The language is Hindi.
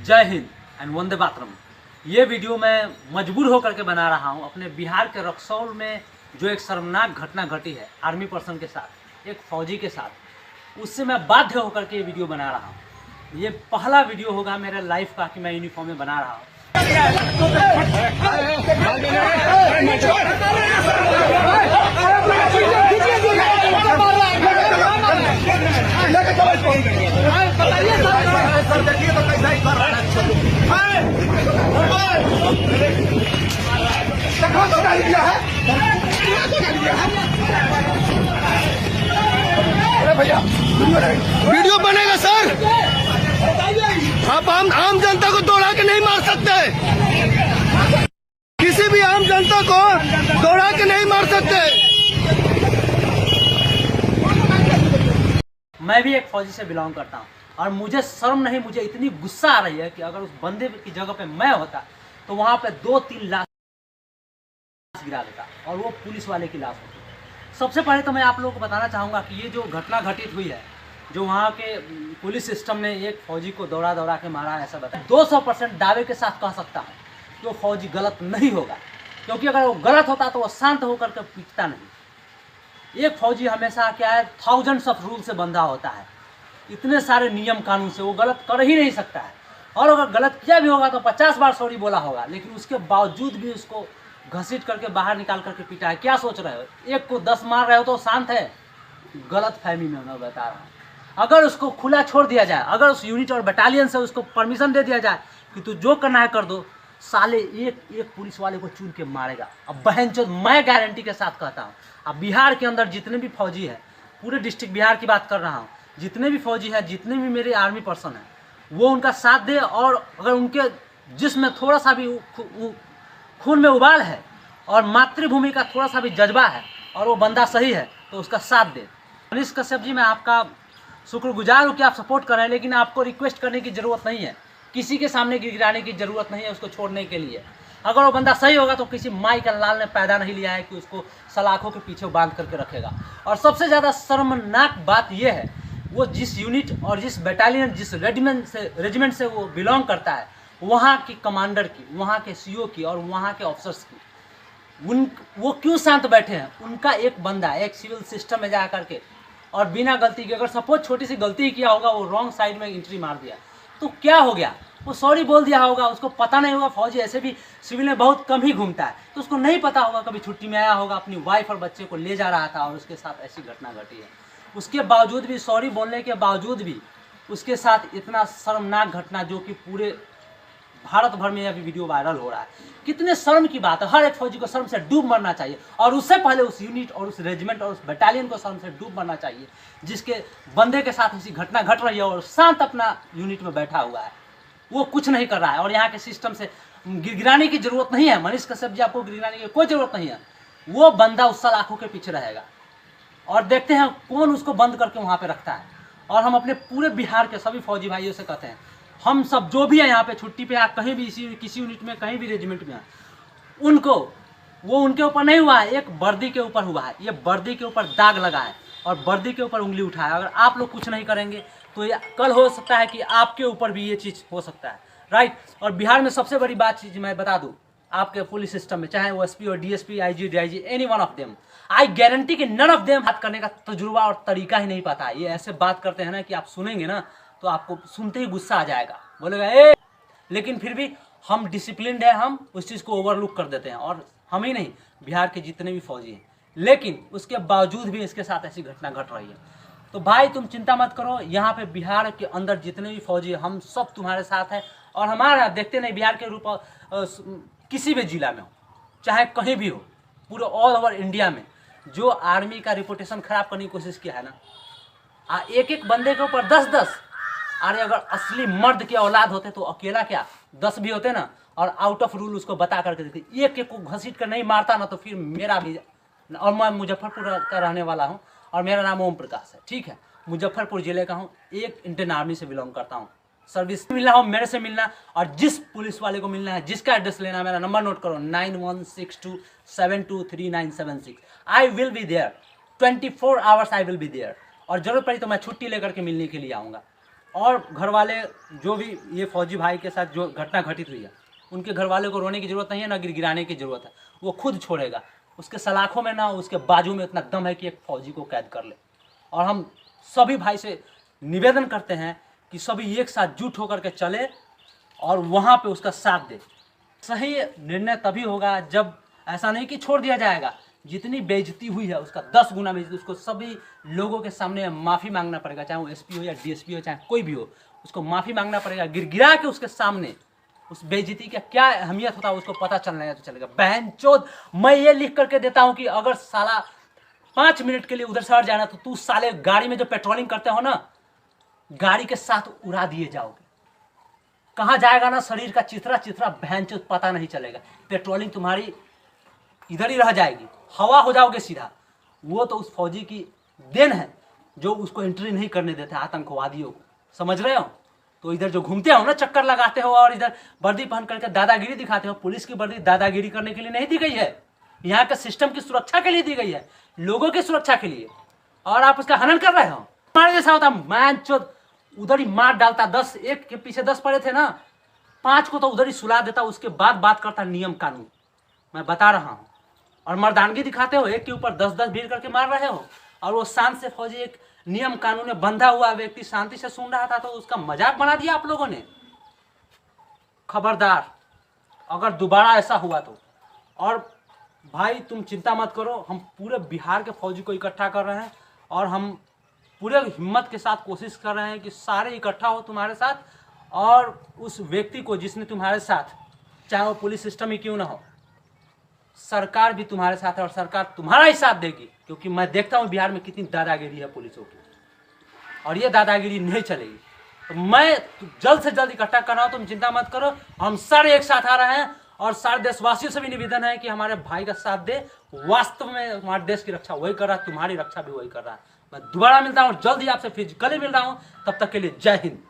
जय हिंद एंड वंदे मातरम। ये वीडियो मैं मजबूर होकर के बना रहा हूँ। अपने बिहार के रक्सौल में जो एक शर्मनाक घटना घटी है आर्मी पर्सन के साथ, एक फौजी के साथ, उससे मैं बाध्य होकर के ये वीडियो बना रहा हूँ। ये पहला वीडियो होगा मेरे लाइफ का कि मैं यूनिफॉर्म में बना रहा हूँ। वीडियो बनेगा सर। आप आम जनता को दौड़ा के नहीं मार सकते, किसी भी आम जनता को दौड़ा के नहीं मार सकते। मैं भी एक फौजी से बिलोंग करता हूँ और मुझे शर्म नहीं, मुझे इतनी गुस्सा आ रही है कि अगर उस बंदे की जगह पे मैं होता तो वहां पे 2-3 लाश गिरा देता और वो पुलिस वाले की लाश होती। सबसे पहले तो मैं आप लोगों को बताना चाहूँगा कि ये जो घटना घटित हुई है, जो वहाँ के पुलिस सिस्टम ने एक फौजी को दौड़ा दौड़ा के मारा, ऐसा बताया 200% दावे के साथ कह सकता हूँ कि वो फौजी गलत नहीं होगा, क्योंकि अगर वो गलत होता तो वो शांत होकर के पीटता नहीं। एक फौजी हमेशा क्या है, थाउजेंड्स ऑफ रूल से बंधा होता है, इतने सारे नियम कानून से वो गलत कर ही नहीं सकता है। और अगर गलत किया भी होगा तो 50 बार सॉरी बोला होगा, लेकिन उसके बावजूद भी उसको घसीट करके बाहर निकाल करके पीटा है। क्या सोच रहे हो, एक को 10 मार रहे हो तो शांत है? गलत फहमी में मैं बता रहा हूँ। अगर उसको खुला छोड़ दिया जाए, अगर उस यूनिट और बटालियन से उसको परमिशन दे दिया जाए कि तू जो करना है कर दो, साले एक एक पुलिस वाले को चुन के मारेगा। अब बहनचोद, मैं गारंटी के साथ कहता हूँ, अब बिहार के अंदर जितने भी फौजी हैं, पूरे डिस्ट्रिक्ट बिहार की बात कर रहा हूँ, जितने भी फौजी हैं, जितने भी मेरे आर्मी पर्सन हैं, वो उनका साथ दे। और अगर उनके जिसमें थोड़ा सा भी खून में उबाल है और मातृभूमि का थोड़ा सा भी जज्बा है और वो बंदा सही है तो उसका साथ दे। मनीष कश्यप जी, मैं आपका शुक्रगुजार हूँ कि आप सपोर्ट कर रहे हैं, लेकिन आपको रिक्वेस्ट करने की ज़रूरत नहीं है, किसी के सामने गिड़गिड़ाने की ज़रूरत नहीं है उसको छोड़ने के लिए। अगर वो बंदा सही होगा तो किसी माई का लाल ने पैदा नहीं लिया है कि उसको सलाखों के पीछे बांध करके रखेगा। और सबसे ज़्यादा शर्मनाक बात यह है, वो जिस यूनिट और जिस बटालियन, जिस रेजिमेंट से वो बिलोंग करता है, वहाँ की कमांडर की, वहाँ के सीओ की और वहाँ के ऑफिसर्स की, वो क्यों शांत बैठे हैं? उनका एक बंदा एक सिविल सिस्टम में जा करके और बिना गलती के, अगर सपोज छोटी सी गलती ही किया होगा, वो रॉन्ग साइड में एंट्री मार दिया तो क्या हो गया? वो सॉरी बोल दिया होगा, उसको पता नहीं होगा। फौजी ऐसे भी सिविल में बहुत कम ही घूमता है, तो उसको नहीं पता होगा, कभी छुट्टी में आया होगा, अपनी वाइफ और बच्चे को ले जा रहा था और उसके साथ ऐसी घटना घटी है। उसके बावजूद भी, सॉरी बोलने के बावजूद भी उसके साथ इतना शर्मनाक घटना, जो कि पूरे भारत भर में अभी वीडियो वायरल हो रहा है। कितने शर्म की बात है। हर एक फौजी को शर्म से डूब मरना चाहिए, और उससे पहले उस यूनिट और उस रेजिमेंट और उस बटालियन को शर्म से डूब मरना चाहिए जिसके बंदे के साथ ऐसी घटना घट रही है और शांत अपना यूनिट में बैठा हुआ है, वो कुछ नहीं कर रहा है। और यहाँ के सिस्टम से गिड़गिड़ाने की जरूरत नहीं है। मनीष कश्यप जी, आपको गिड़गिड़ाने की कोई जरूरत नहीं है। वो बंदा उस सलाखों के पीछे रहेगा और देखते हैं कौन उसको बंद करके वहाँ पे रखता है। और हम अपने पूरे बिहार के सभी फौजी भाइयों से कहते हैं, हम सब जो भी है यहाँ पे छुट्टी पे या कहीं भी किसी यूनिट में, कहीं भी रेजिमेंट में, उनको, वो उनके ऊपर नहीं हुआ है, एक वर्दी के ऊपर हुआ है। ये वर्दी के ऊपर दाग लगा है और वर्दी के ऊपर उंगली उठाया। अगर आप लोग कुछ नहीं करेंगे तो ये कल हो सकता है कि आपके ऊपर भी ये चीज़ हो सकता है, राइट। और बिहार में सबसे बड़ी बात चीज़ मैं बता दूँ, आपके पुलिस सिस्टम में, चाहे वो एसपी और DSP, IG, DIG, any one of them, I guarantee कि नन ऑफ देम बात करने का तजुर्बा और तरीका ही नहीं पता है। ये ऐसे बात करते हैं ना कि आप सुनेंगे ना तो आपको सुनते ही गुस्सा आ जाएगा, बोलेगा ए। लेकिन फिर भी हम डिसिप्लिन्ड है, हम उस चीज़ को ओवरलुक कर देते हैं। और हम ही नहीं, बिहार के जितने भी फौजी हैं, लेकिन उसके बावजूद भी इसके साथ ऐसी घटना घट रही है। तो भाई तुम चिंता मत करो, यहाँ पे बिहार के अंदर जितने भी फौजी हैं, हम सब तुम्हारे साथ हैं। और हमारा देखते नहीं, बिहार के रूप किसी भी जिला में हो, चाहे कहीं भी हो, पूरे ऑल ओवर इंडिया में जो आर्मी का रिपोर्टेशन खराब करने की कोशिश किया है ना, एक एक बंदे के ऊपर 10-10, अरे अगर असली मर्द के औलाद होते तो अकेला क्या 10 भी होते ना, और आउट ऑफ रूल उसको बता करके देते, एक एक को घसीट कर नहीं मारता ना, तो फिर मेरा भी। और मैं मुजफ्फरपुर का रहने वाला हूँ और मेरा नाम ओम प्रकाश है, ठीक है, मुजफ्फरपुर जिले का हूँ, एक इंडियन आर्मी से बिलोंग करता हूँ। सर्विस मिलना हो मेरे से मिलना, और जिस पुलिस वाले को मिलना है, जिसका एड्रेस लेना है, मेरा नंबर नोट करो 9162723976। I will be there 24 hours, I will be there. और जरूरत पड़ी तो मैं छुट्टी लेकर के मिलने के लिए आऊँगा। और घर वाले जो भी ये फौजी भाई के साथ जो घटना घटित हुई है, उनके घर वाले को रोने की जरूरत नहीं है, ना गिड़गिड़ाने की जरूरत है। वो खुद छोड़ेगा। उसके सलाखों में ना उसके बाजू में इतना दम है कि एक फौजी को कैद कर ले। और हम सभी भाई से निवेदन करते हैं कि सभी एक साथ जुट होकर के चले और वहाँ पे उसका साथ दे। सही निर्णय तभी होगा जब ऐसा नहीं कि छोड़ दिया जाएगा। जितनी बेइज्जती हुई है उसका 10 गुना बेइज्जती उसको सभी लोगों के सामने माफ़ी मांगना पड़ेगा, चाहे वो एसपी हो या डीएसपी हो, चाहे कोई भी हो, उसको माफ़ी मांगना पड़ेगा। गिड़गिड़ा के उसके सामने उस बेइज्जती का क्या अहमियत होता है उसको पता चलना तो चलेगा। बहन चोद, मैं ये लिख करके देता हूँ कि अगर साला 5 मिनट के लिए उधर से हट जाना तो तू साले गाड़ी में जो पेट्रोलिंग करते हो ना, गाड़ी के साथ उड़ा दिए जाओगे। कहाँ जाएगा ना शरीर का चिथरा चिथरा बहन चोद पता नहीं चलेगा। पेट्रोलिंग तुम्हारी इधर ही रह जाएगी, हवा हो जाओगे सीधा। वो तो उस फौजी की देन है जो उसको एंट्री नहीं करने देते आतंकवादियों को, समझ रहे हो। तो इधर जो घूमते हो ना, चक्कर लगाते हो और इधर वर्दी पहन करके दादागिरी दिखाते हो। पुलिस की वर्दी दादागिरी करने के लिए नहीं दी गई है, यहाँ के सिस्टम की सुरक्षा के लिए दी गई है, लोगों की सुरक्षा के लिए। और आप उसका हनन कर रहे हो। हमारे जैसा होता मैन चोद उधर ही मार डालता। 10 एक के पीछे 10 पड़े थे ना, 5 को तो उधर ही सुला देता। उसके बाद बात करता नियम कानून। मैं बता रहा हूँ। और मर्दानगी दिखाते हो, एक के ऊपर 10-10 भीड़ करके मार रहे हो। और वो शांत से फौजी एक नियम कानून में बंधा हुआ व्यक्ति शांति से सुन रहा था तो उसका मजाक बना दिया आप लोगों ने। खबरदार अगर दोबारा ऐसा हुआ तो। और भाई तुम चिंता मत करो, हम पूरे बिहार के फौजी को इकट्ठा कर रहे हैं और हम पूरे हिम्मत के साथ कोशिश कर रहे हैं कि सारे इकट्ठा हो तुम्हारे साथ। और उस व्यक्ति को जिसने तुम्हारे साथ, चाहे वो पुलिस सिस्टम ही क्यों ना हो, सरकार भी तुम्हारे साथ है और सरकार तुम्हारा ही साथ देगी। क्योंकि मैं देखता हूँ बिहार में कितनी दादागिरी है पुलिसों की, और ये दादागिरी नहीं चलेगी। तो मैं जल्द से जल्द इकट्ठा कर रहा हूँ, तुम चिंता मत करो। हम सारे एक साथ आ रहे हैं और सारे देशवासियों से भी निवेदन है कि हमारे भाई का साथ दे। वास्तव में हमारे देश की रक्षा वही कर रहा है, तुम्हारी रक्षा भी वही कर रहा है। मैं दोबारा मिलता हूँ जल्द ही आपसे, फिजिकली मिल रहा हूँ। तब तक के लिए जय हिंद।